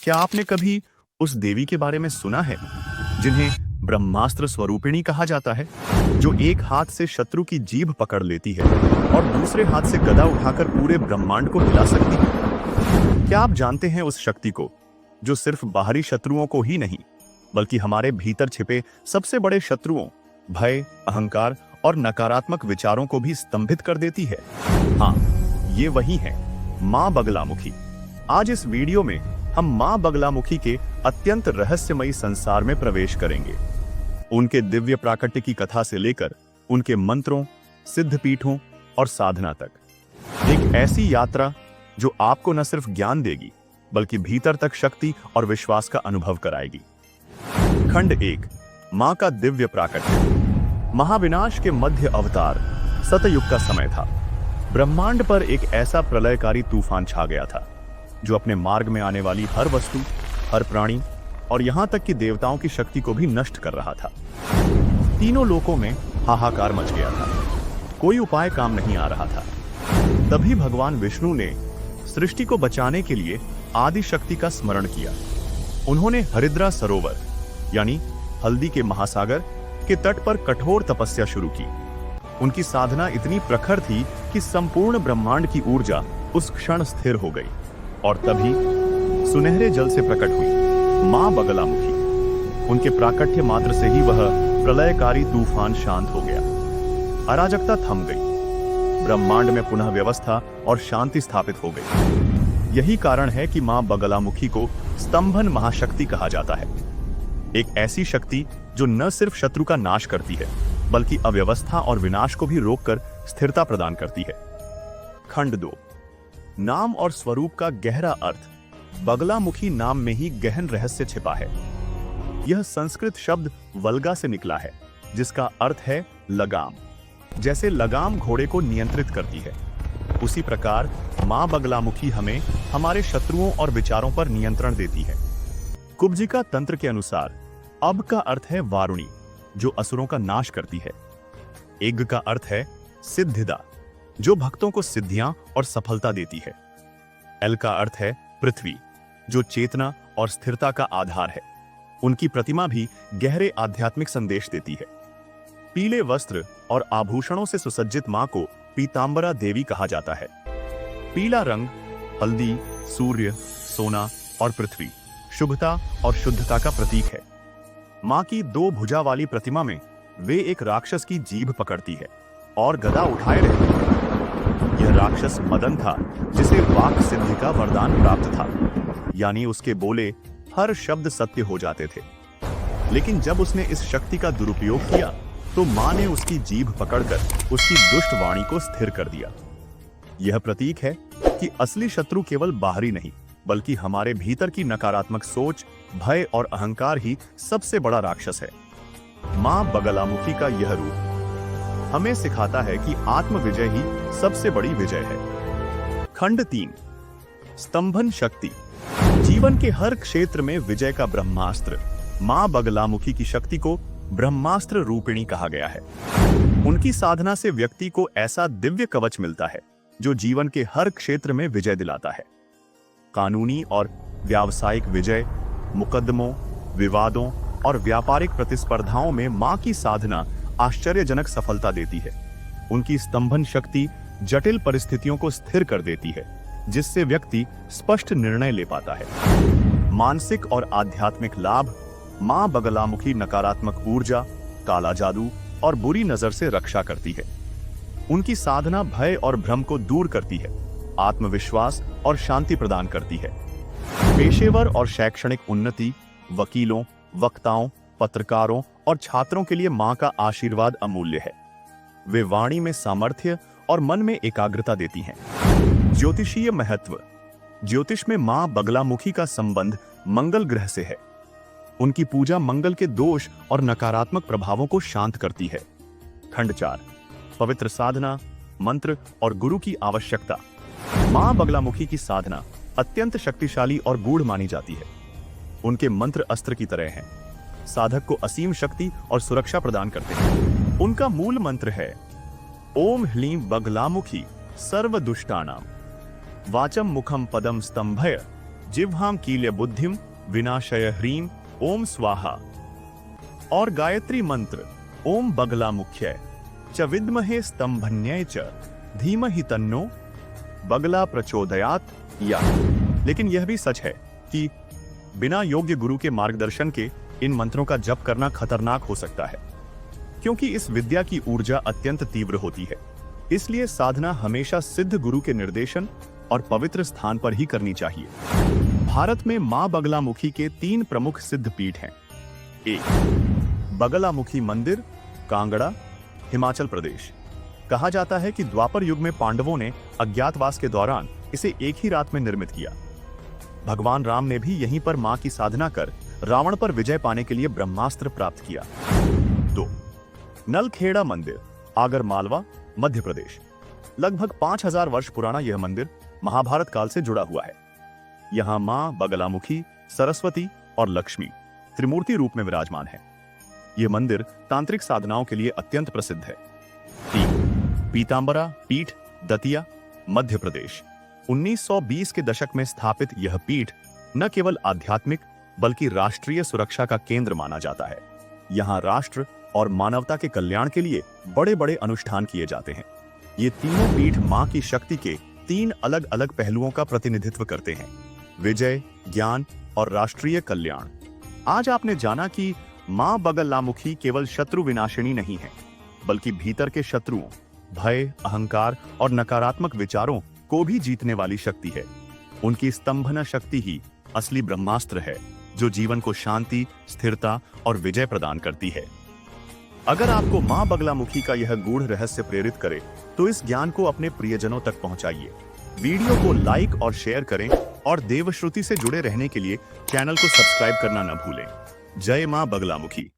क्या आपने कभी उस देवी के बारे में सुना है जिन्हें ब्रह्मास्त्र स्वरूपिणी कहा जाता है, जो एक हाथ से शत्रु की जीभ पकड़ लेती है और दूसरे हाथ से गदा उठाकर पूरे ब्रह्मांड को हिला सकती है? क्या आप जानते हैं उस शक्ति को जो सिर्फ बाहरी शत्रुओं को ही नहीं बल्कि हमारे भीतर छिपे सबसे बड़े शत्रुओं भय, अहंकार और नकारात्मक विचारों को भी स्तंभित कर देती है? हाँ, ये वही है मां बगलामुखी। आज इस वीडियो में हम मां बगलामुखी के अत्यंत रहस्यमयी संसार में प्रवेश करेंगे। उनके दिव्य प्राकट्य की कथा से लेकर उनके मंत्रों, सिद्धपीठों और साधना तक एक ऐसी यात्रा जो आपको न सिर्फ ज्ञान देगी बल्कि भीतर तक शक्ति और विश्वास का अनुभव कराएगी। खंड 1, मां का दिव्य प्राकट्य। महाविनाश के मध्य अवतार सतयुग का समय था। ब्रह्मांड पर एक ऐसा प्रलयकारी तूफान छा गया था जो अपने मार्ग में आने वाली हर वस्तु, हर प्राणी और यहां तक कि देवताओं की शक्ति को भी नष्ट कर रहा था। तीनों लोकों में हाहाकार मच गया था। कोई उपाय काम नहीं आ रहा था। तभी भगवान विष्णु ने सृष्टि को बचाने के लिए आदि शक्ति का स्मरण किया। उन्होंने हरिद्रा सरोवर यानी हल्दी के महासागर के तट पर कठोर तपस्या शुरू की। उनकी साधना इतनी प्रखर थी कि संपूर्ण ब्रह्मांड की ऊर्जा उस क्षण स्थिर हो गई और तभी सुनहरे जल से प्रकट हुई मां बगलामुखी। उनके प्राकट्य मात्र से ही वह प्रलयकारी तूफान शांत हो गया। अराजकता थम गई। ब्रह्मांड में पुनः व्यवस्था और शांति स्थापित हो गई। यही कारण है कि मां बगलामुखी को स्तंभन महाशक्ति कहा जाता है। एक ऐसी शक्ति जो न सिर्फ शत्रु का नाश करती है बल्कि अव्यवस्था और विनाश को भी रोककर स्थिरता प्रदान करती है। खंड 2, नाम और स्वरूप का गहरा अर्थ। बगलामुखी नाम में ही गहन रहस्य छिपा है। यह संस्कृत शब्द वल्गा से निकला है जिसका अर्थ है लगाम। जैसे लगाम घोड़े को नियंत्रित करती है, उसी प्रकार मां बगलामुखी हमें हमारे शत्रुओं और विचारों पर नियंत्रण देती है। कुब्जिका तंत्र के अनुसार अब का अर्थ है वारुणी, जो असुरों का नाश करती है। एग का अर्थ है सिद्धिदा, जो भक्तों को सिद्धियां और सफलता देती है। एल का अर्थ है पृथ्वी, जो चेतना और स्थिरता का आधार है। उनकी प्रतिमा भी गहरे आध्यात्मिक संदेश देती है। पीले वस्त्र और आभूषणों से सुसज्जित मां को पीतांबरा देवी कहा जाता है। पीला रंग हल्दी, सूर्य, सोना और पृथ्वी शुभता और शुद्धता का प्रतीक है। मां की 2 भुजा वाली प्रतिमा में वे एक राक्षस की जीभ पकड़ती है और गदा उठाए रहती है। यह राक्षस मदन था, जिसे वाक सिद्धि का वरदान प्राप्त था, यानी उसके बोले हर शब्द सत्य हो जाते थे। लेकिन जब उसने इस शक्ति का दुरुपयोग किया तो मां ने उसकी जीभ पकड़कर उसकी दुष्ट वाणी को स्थिर कर दिया। यह प्रतीक है कि असली शत्रु केवल बाहरी नहीं बल्कि हमारे भीतर की नकारात्मक सोच, भय और अहंकार ही सबसे बड़ा राक्षस है। मां बगलामुखी का यह रूप हमें सिखाता है कि आत्म विजय ही सबसे बड़ी विजय है। खंड 3, स्तंभन शक्ति। जीवन के हर क्षेत्र में विजय का ब्रह्मास्त्र। मां बगलामुखी की शक्ति को ब्रह्मास्त्र रूपिणी कहा गया है। उनकी साधना से व्यक्ति को ऐसा दिव्य कवच मिलता है जो जीवन के हर क्षेत्र में विजय दिलाता है। कानूनी और व्यावसायिक विजय, मुकदमों, विवादों और व्यापारिक प्रतिस्पर्धाओं में मां की साधना आश्चर्यजनक सफलता देती है। उनकी स्तंभन शक्ति जटिल परिस्थितियों को स्थिर कर देती है, जिससे व्यक्ति स्पष्ट निर्णय ले पाता है। मानसिक और आध्यात्मिक लाभ। मां बगलामुखी नकारात्मक ऊर्जा, काला जादू और बुरी नजर से रक्षा करती है। उनकी साधना भय और भ्रम को दूर करती है, आत्मविश्वास और शांति प्रदान करती है। पेशेवर और शैक्षणिक उन्नति। वकीलों, वक्ताओं, पत्रकारों और छात्रों के लिए मां का आशीर्वाद अमूल्य है। वे वाणी में सामर्थ्य और मन में एकाग्रता देती हैं। ज्योतिषीय महत्व। ज्योतिष में मां बगलामुखी का संबंध मंगल ग्रह से है। उनकी पूजा मंगल के दोष और नकारात्मक प्रभावों को शांत करती है। खंड 4, पवित्र साधना, मंत्र और गुरु की आवश्यकता। मां बगलामुखी की साधना अत्यंत शक्तिशाली और गूढ़ मानी जाती है। उनके मंत्र अस्त्र की तरह हैं, साधक को असीम शक्ति और सुरक्षा प्रदान करते हैं। उनका मूल मंत्र है ओम ह्लीं बगलामुखी सर्व दुष्टानाम वाचम मुखम पदम स्तंभय जिह्वां कील्य बुद्धिम विनाशय ह्रीं ओम स्वाहा और गायत्री मंत्र ओम बगला मुख्य च विद्महे स्तंभन्य च धीमहि तन्नो बगला प्रचोदयात या। लेकिन यह भी सच है कि बिना योग्य गुरु के मार्गदर्शन के इन मंत्रों का जप करना खतरनाक हो सकता है, क्योंकि इस विद्या की ऊर्जा अत्यंत तीव्र होती है। इसलिए साधना हमेशा सिद्ध गुरु के निर्देशन और पवित्र स्थान पर ही करनी चाहिए। भारत में मां बगलामुखी के 3 प्रमुख सिद्ध पीठ हैं। 1. बगलामुखी मंदिर, कांगड़ा, हिमाचल प्रदेश। कहा जाता है कि द्वापर युग में पांडवों ने अज्ञातवास के दौरान इसे एक ही रात में निर्मित किया। भगवान राम ने भी यहीं पर मां की साधना कर रावण पर विजय पाने के लिए ब्रह्मास्त्र प्राप्त किया। 2. नलखेड़ा मंदिर, आगर मालवा, मध्य प्रदेश। लगभग 5000 वर्ष पुराना यह मंदिर महाभारत काल से जुड़ा हुआ है। यहाँ मां बगलामुखी, सरस्वती और लक्ष्मी त्रिमूर्ति रूप में विराजमान है। यह मंदिर तांत्रिक साधनाओं के लिए अत्यंत प्रसिद्ध है। 3. पीतांबरा पीठ, दतिया, मध्य प्रदेश। 1920 के दशक में स्थापित यह पीठ न केवल आध्यात्मिक बल्कि राष्ट्रीय सुरक्षा का केंद्र माना जाता है। यहाँ राष्ट्र और मानवता के कल्याण के लिए बड़े बड़े अनुष्ठान किए जाते हैं। ये तीनों पीठ मां की शक्ति के 3 अलग अलग पहलुओं का प्रतिनिधित्व करते हैं: विजय, ज्ञान और राष्ट्रीय कल्याण। आज आपने जाना कि मां बगलामुखी केवल शत्रु विनाशिनी नहीं है, बल्कि भीतर के शत्रुओं, भय, अहंकार और नकारात्मक विचारों को भी जीतने वाली शक्ति है। उनकी स्तंभना शक्ति ही असली ब्रह्मास्त्र है, जो जीवन को शांति, स्थिरता और विजय प्रदान करती है। अगर आपको मां बगलामुखी का यह गूढ़ रहस्य प्रेरित करे, तो इस ज्ञान को अपने प्रियजनों तक पहुंचाइए। वीडियो को लाइक और शेयर करें और देवश्रुति से जुड़े रहने के लिए चैनल को सब्सक्राइब करना न भूलें। जय मां बगलामुखी।